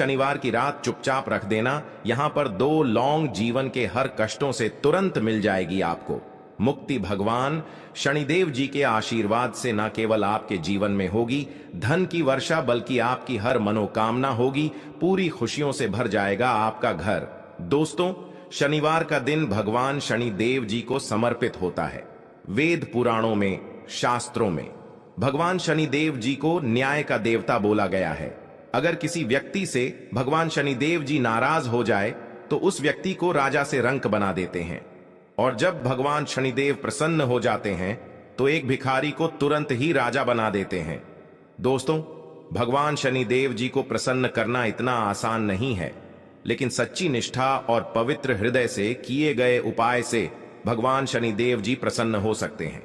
शनिवार की रात चुपचाप रख देना। यहां पर 2 लौंग जीवन के हर कष्टों से तुरंत मिल जाएगी आपको मुक्ति। भगवान शनिदेव जी के आशीर्वाद से न केवल आपके जीवन में होगी धन की वर्षा, बल्कि आपकी हर मनोकामना होगी, पूरी खुशियों से भर जाएगा आपका घर। दोस्तों, शनिवार का दिन भगवान शनिदेव जी को समर्पित होता है। वेद पुराणों में, शास्त्रों में भगवान शनिदेव जी को न्याय का देवता बोला गया है। अगर किसी व्यक्ति से भगवान शनिदेव जी नाराज हो जाए तो उस व्यक्ति को राजा से रंक बना देते हैं, और जब भगवान शनिदेव प्रसन्न हो जाते हैं तो एक भिखारी को तुरंत ही राजा बना देते हैं। दोस्तों, भगवान शनिदेव जी को प्रसन्न करना इतना आसान नहीं है, लेकिन सच्ची निष्ठा और पवित्र हृदय से किए गए उपाय से भगवान शनिदेव जी प्रसन्न हो सकते हैं।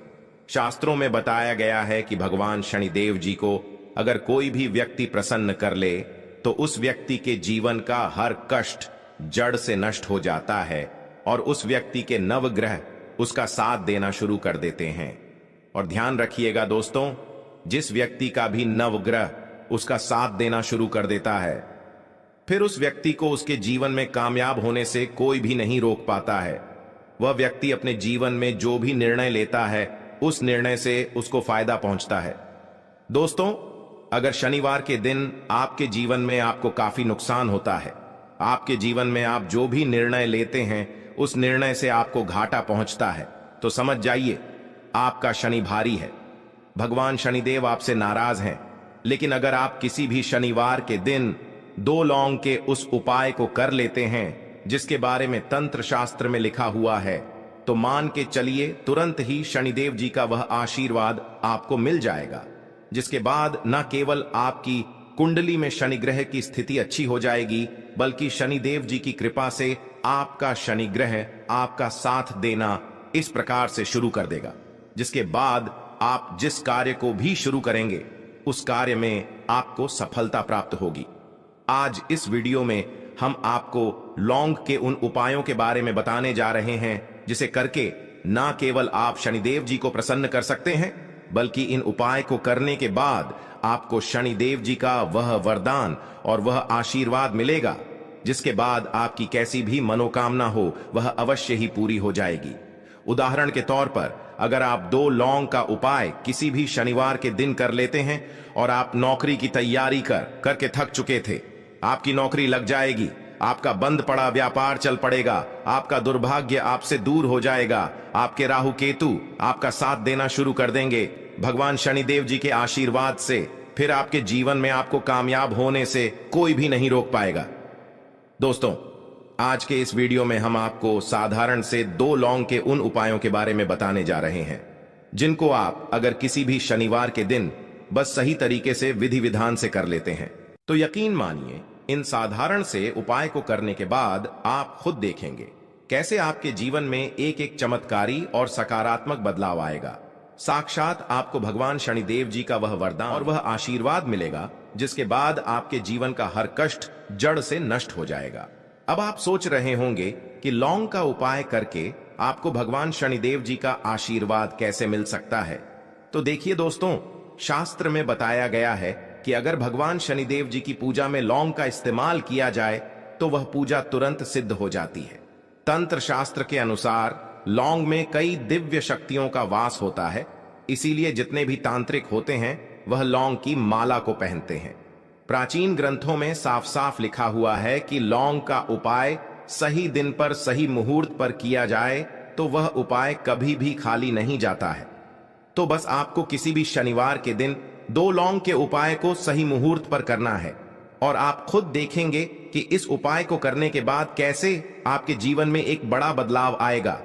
शास्त्रों में बताया गया है कि भगवान शनिदेव जी को अगर कोई भी व्यक्ति प्रसन्न कर ले तो उस व्यक्ति के जीवन का हर कष्ट जड़ से नष्ट हो जाता है और उस व्यक्ति के नवग्रह उसका साथ देना शुरू कर देते हैं। और ध्यान रखिएगा दोस्तों, जिस व्यक्ति का भी नवग्रह उसका साथ देना शुरू कर देता है, फिर उस व्यक्ति को उसके जीवन में कामयाब होने से कोई भी नहीं रोक पाता है। वह व्यक्ति अपने जीवन में जो भी निर्णय लेता है उस निर्णय से उसको फायदा पहुंचता है। दोस्तों, अगर शनिवार के दिन आपके जीवन में आपको काफी नुकसान होता है, आपके जीवन में आप जो भी निर्णय लेते हैं उस निर्णय से आपको घाटा पहुंचता है, तो समझ जाइए आपका शनि भारी है। भगवान शनिदेव आपसे नाराज हैं। लेकिन अगर आप किसी भी शनिवार के दिन 2 लौंग के उस उपाय को कर लेते हैं जिसके बारे में तंत्र शास्त्र में लिखा हुआ है, तो मान के चलिए तुरंत ही शनिदेव जी का वह आशीर्वाद आपको मिल जाएगा, जिसके बाद न केवल आपकी कुंडली में शनि ग्रह की स्थिति अच्छी हो जाएगी, बल्कि शनिदेव जी की कृपा से आपका शनि ग्रह आपका साथ देना इस प्रकार से शुरू कर देगा, जिसके बाद आप जिस कार्य को भी शुरू करेंगे उस कार्य में आपको सफलता प्राप्त होगी। आज इस वीडियो में हम आपको लौंग के उन उपायों के बारे में बताने जा रहे हैं जिसे करके ना केवल आप शनिदेव जी को प्रसन्न कर सकते हैं, बल्कि इन उपाय को करने के बाद आपको शनिदेव जी का वह वरदान और वह आशीर्वाद मिलेगा, जिसके बाद आपकी कैसी भी मनोकामना हो वह अवश्य ही पूरी हो जाएगी। उदाहरण के तौर पर, अगर आप 2 लौंग का उपाय किसी भी शनिवार के दिन कर लेते हैं और आप नौकरी की तैयारी करके थक चुके थे, आपकी नौकरी लग जाएगी, आपका बंद पड़ा व्यापार चल पड़ेगा, आपका दुर्भाग्य आपसे दूर हो जाएगा, आपके राहु केतु आपका साथ देना शुरू कर देंगे भगवान शनिदेव जी के आशीर्वाद से। फिर आपके जीवन में आपको कामयाब होने से कोई भी नहीं रोक पाएगा। दोस्तों, आज के इस वीडियो में हम आपको साधारण से 2 लौंग के उन उपायों के बारे में बताने जा रहे हैं जिनको आप अगर किसी भी शनिवार के दिन बस सही तरीके से विधि विधान से कर लेते हैं तो यकीन मानिए इन साधारण से उपाय को करने के बाद आप खुद देखेंगे कैसे आपके जीवन में एक एक चमत्कारी और सकारात्मक बदलाव आएगा। साक्षात आपको भगवान शनिदेव जी का वह वरदान और वह आशीर्वाद मिलेगा, जिसके बाद आपके जीवन का हर कष्ट जड़ से नष्ट हो जाएगा। अब आप सोच रहे होंगे कि लौंग का उपाय करके आपको भगवान शनिदेव जी का आशीर्वाद कैसे मिल सकता है। तो देखिए दोस्तों, शास्त्र में बताया गया है कि अगर भगवान शनिदेव जी की पूजा में लौंग का इस्तेमाल किया जाए तो वह पूजा तुरंत सिद्ध हो जाती है। तंत्र शास्त्र के अनुसार लौंग में कई दिव्य शक्तियों का वास होता है, इसीलिए जितने भी तांत्रिक होते हैं वह लौंग की माला को पहनते हैं। प्राचीन ग्रंथों में साफ साफ लिखा हुआ है कि लौंग का उपाय सही दिन पर सही मुहूर्त पर किया जाए तो वह उपाय कभी भी खाली नहीं जाता है। तो बस आपको किसी भी शनिवार के दिन 2 लौंग के उपाय को सही मुहूर्त पर करना है और आप खुद देखेंगे कि इस उपाय को करने के बाद कैसे आपके जीवन में एक बड़ा बदलाव आएगा।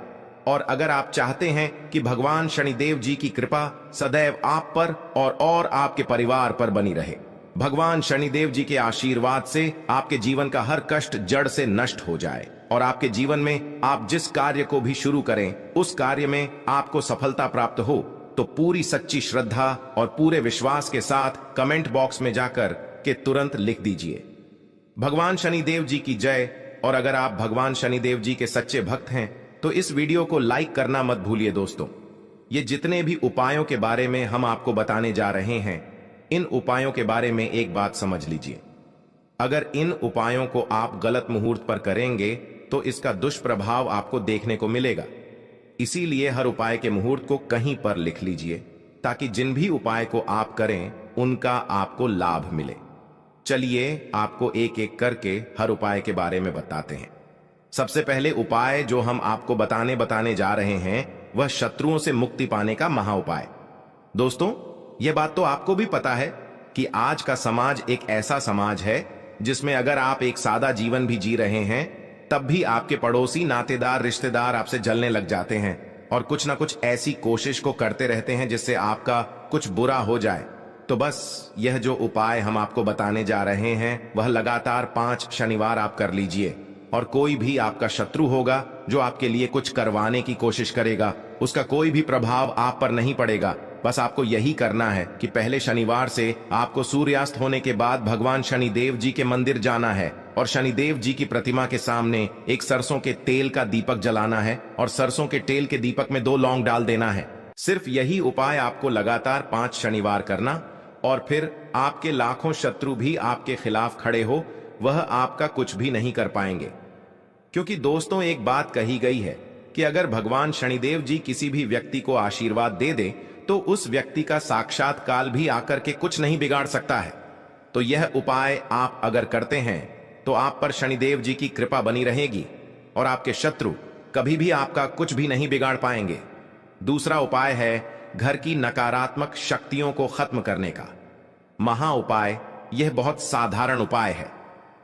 और अगर आप चाहते हैं कि भगवान शनिदेव जी की कृपा सदैव आप पर और आपके परिवार पर बनी रहे, भगवान शनिदेव जी के आशीर्वाद से आपके जीवन का हर कष्ट जड़ से नष्ट हो जाए और आपके जीवन में आप जिस कार्य को भी शुरू करें उस कार्य में आपको सफलता प्राप्त हो, तो पूरी सच्ची श्रद्धा और पूरे विश्वास के साथ कमेंट बॉक्स में जाकर के तुरंत लिख दीजिए भगवान शनिदेव जी की जय। और अगर आप भगवान शनिदेव जी के सच्चे भक्त हैं तो इस वीडियो को लाइक करना मत भूलिए। दोस्तों, ये जितने भी उपायों के बारे में हम आपको बताने जा रहे हैं, इन उपायों के बारे में एक बात समझ लीजिए। अगर इन उपायों को आप गलत मुहूर्त पर करेंगे तो इसका दुष्प्रभाव आपको देखने को मिलेगा। इसीलिए हर उपाय के मुहूर्त को कहीं पर लिख लीजिए, ताकि जिन भी उपाय को आप करें उनका आपको लाभ मिले। चलिए आपको एक एक करके हर उपाय के बारे में बताते हैं। सबसे पहले उपाय जो हम आपको बताने जा रहे हैं वह शत्रुओं से मुक्ति पाने का महा उपाय। दोस्तों, यह बात तो आपको भी पता है कि आज का समाज एक ऐसा समाज है जिसमें अगर आप एक सादा जीवन भी जी रहे हैं तब भी आपके पड़ोसी, नातेदार, रिश्तेदार आपसे जलने लग जाते हैं और कुछ ना कुछ ऐसी कोशिश को करते रहते हैं जिससे आपका कुछ बुरा हो जाए। तो बस यह जो उपाय हम आपको बताने जा रहे हैं वह लगातार 5 शनिवार आप कर लीजिए, और कोई भी आपका शत्रु होगा जो आपके लिए कुछ करवाने की कोशिश करेगा उसका कोई भी प्रभाव आप पर नहीं पड़ेगा। बस आपको यही करना है कि पहले शनिवार से आपको सूर्यास्त होने के बाद भगवान शनिदेव जी के मंदिर जाना है और शनिदेव जी की प्रतिमा के सामने एक सरसों के तेल का दीपक जलाना है और सरसों के तेल के दीपक में 2 लौंग डाल देना है। सिर्फ यही उपाय आपको लगातार 5 शनिवार करना, और फिर आपके लाखों शत्रु भी आपके खिलाफ खड़े हो वह आपका कुछ भी नहीं कर पाएंगे। क्योंकि दोस्तों, एक बात कही गई है कि अगर भगवान शनिदेव जी किसी भी व्यक्ति को आशीर्वाद दे दे तो उस व्यक्ति का साक्षात काल भी आकर के कुछ नहीं बिगाड़ सकता है। तो यह उपाय आप अगर करते हैं तो आप पर शनिदेव जी की कृपा बनी रहेगी और आपके शत्रु कभी भी आपका कुछ भी नहीं बिगाड़ पाएंगे। दूसरा उपाय है घर की नकारात्मक शक्तियों को खत्म करने का महा उपाय। यह बहुत साधारण उपाय है,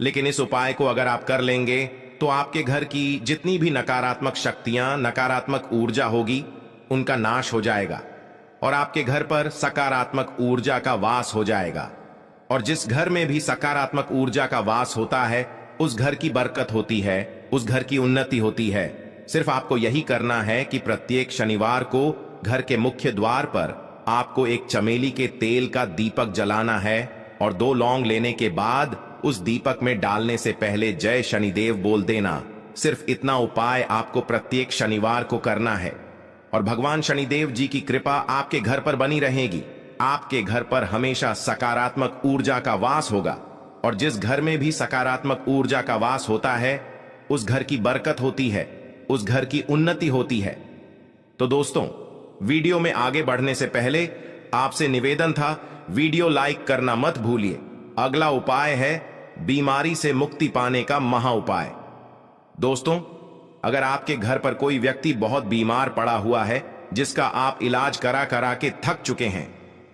लेकिन इस उपाय को अगर आप कर लेंगे तो आपके घर की जितनी भी नकारात्मक शक्तियां, नकारात्मक ऊर्जा होगी उनका नाश हो जाएगा और आपके घर पर सकारात्मक ऊर्जा का वास हो जाएगा। और जिस घर में भी सकारात्मक ऊर्जा का वास होता है उस घर की बरकत होती है, उस घर की उन्नति होती है। सिर्फ आपको यही करना है कि प्रत्येक शनिवार को घर के मुख्य द्वार पर आपको एक चमेली के तेल का दीपक जलाना है और 2 लौंग लेने के बाद उस दीपक में डालने से पहले जय शनिदेव बोल देना। सिर्फ इतना उपाय आपको प्रत्येक शनिवार को करना है और भगवान शनिदेव जी की कृपा आपके घर पर बनी रहेगी। आपके घर पर हमेशा सकारात्मक ऊर्जा का वास होगा और जिस घर में भी सकारात्मक ऊर्जा का वास होता है उस घर की बरकत होती है, उस घर की उन्नति होती है। तो दोस्तों, वीडियो में आगे बढ़ने से पहले आपसे निवेदन था, वीडियो लाइक करना मत भूलिए। अगला उपाय है बीमारी से मुक्ति पाने का महा उपाय। दोस्तों, अगर आपके घर पर कोई व्यक्ति बहुत बीमार पड़ा हुआ है जिसका आप इलाज करा करा के थक चुके हैं,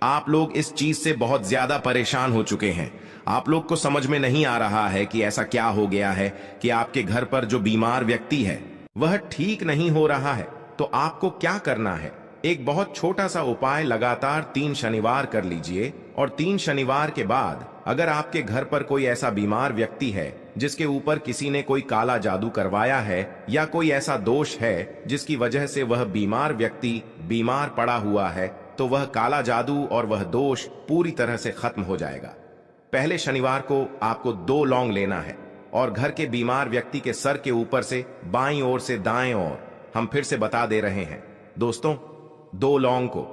आप लोग इस चीज से बहुत ज्यादा परेशान हो चुके हैं, आप लोग को समझ में नहीं आ रहा है कि ऐसा क्या हो गया है कि आपके घर पर जो बीमार व्यक्ति है वह ठीक नहीं हो रहा है, तो आपको क्या करना है? एक बहुत छोटा सा उपाय लगातार 3 शनिवार कर लीजिए और 3 शनिवार के बाद अगर आपके घर पर कोई ऐसा बीमार व्यक्ति है जिसके ऊपर किसी ने कोई काला जादू करवाया है या कोई ऐसा दोष है जिसकी वजह से वह बीमार व्यक्ति बीमार पड़ा हुआ है, तो वह काला जादू और वह दोष पूरी तरह से खत्म हो जाएगा। पहले शनिवार को आपको 2 लौंग लेना है और घर के बीमार व्यक्ति के सर के ऊपर से बाईं ओर से दाएं ओर, हम फिर से बता दे रहे हैं दोस्तों, 2 लौंग को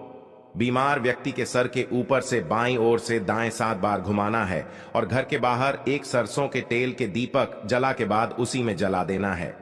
बीमार व्यक्ति के सर के ऊपर से बाईं ओर से दाएं 7 बार घुमाना है और घर के बाहर एक सरसों के तेल के दीपक जला के बाद उसी में जला देना है।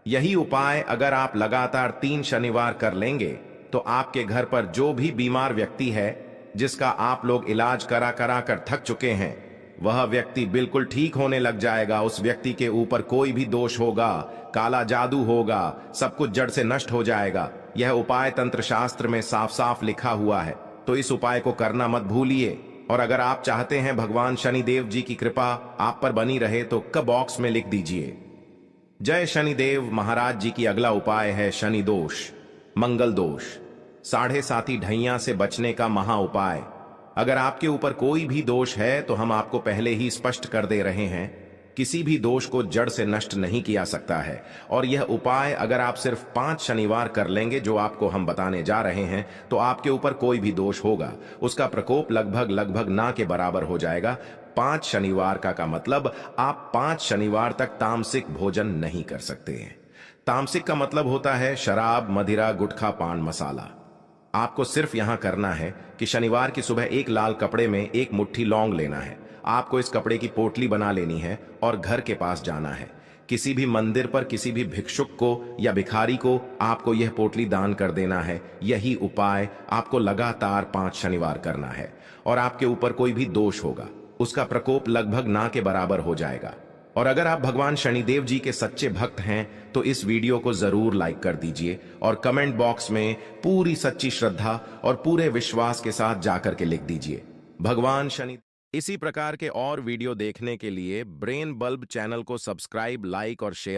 यही उपाय अगर आप लगातार 3 शनिवार कर लेंगे तो आपके घर पर जो भी बीमार व्यक्ति है जिसका आप लोग इलाज करा करा कर थक चुके हैं वह व्यक्ति बिल्कुल ठीक होने लग जाएगा। उस व्यक्ति के ऊपर कोई भी दोष होगा, काला जादू होगा, सब कुछ जड़ से नष्ट हो जाएगा। यह उपाय तंत्र शास्त्र में साफ साफ लिखा हुआ है, तो इस उपाय को करना मत भूलिए। और अगर आप चाहते हैं भगवान शनिदेव जी की कृपा आप पर बनी रहे तो बॉक्स में लिख दीजिए जय शनिदेव महाराज जी की। अगला उपाय है शनि दोष, मंगल दोष, 7.5 ढैया से बचने का महा उपाय। अगर आपके ऊपर कोई भी दोष है तो हम आपको पहले ही स्पष्ट कर दे रहे हैं, किसी भी दोष को जड़ से नष्ट नहीं किया सकता है। और यह उपाय अगर आप सिर्फ 5 शनिवार कर लेंगे जो आपको हम बताने जा रहे हैं, तो आपके ऊपर कोई भी दोष होगा उसका प्रकोप लगभग ना के बराबर हो जाएगा। 5 शनिवार का मतलब आप 5 शनिवार तक तामसिक भोजन नहीं कर सकते हैं। तामसिक का मतलब होता है शराब, मदिरा, गुटखा, पान मसाला। आपको सिर्फ यहां करना है कि शनिवार की सुबह एक लाल कपड़े में 1 मुट्ठी लौंग लेना है आपको इस कपड़े की पोटली बना लेनी है और घर के पास जाना है। किसी भी मंदिर पर किसी भी भिक्षुक को या भिखारी को आपको यह पोटली दान कर देना है। यही उपाय आपको लगातार 5 शनिवार करना है और आपके ऊपर कोई भी दोष होगा उसका प्रकोप लगभग ना के बराबर हो जाएगा। और अगर आप भगवान शनिदेव जी के सच्चे भक्त हैं तो इस वीडियो को जरूर लाइक कर दीजिए और कमेंट बॉक्स में पूरी सच्ची श्रद्धा और पूरे विश्वास के साथ जाकर के लिख दीजिए भगवान शनि। इसी प्रकार के और वीडियो देखने के लिए ब्रेन बल्ब चैनल को सब्सक्राइब, लाइक और शेयर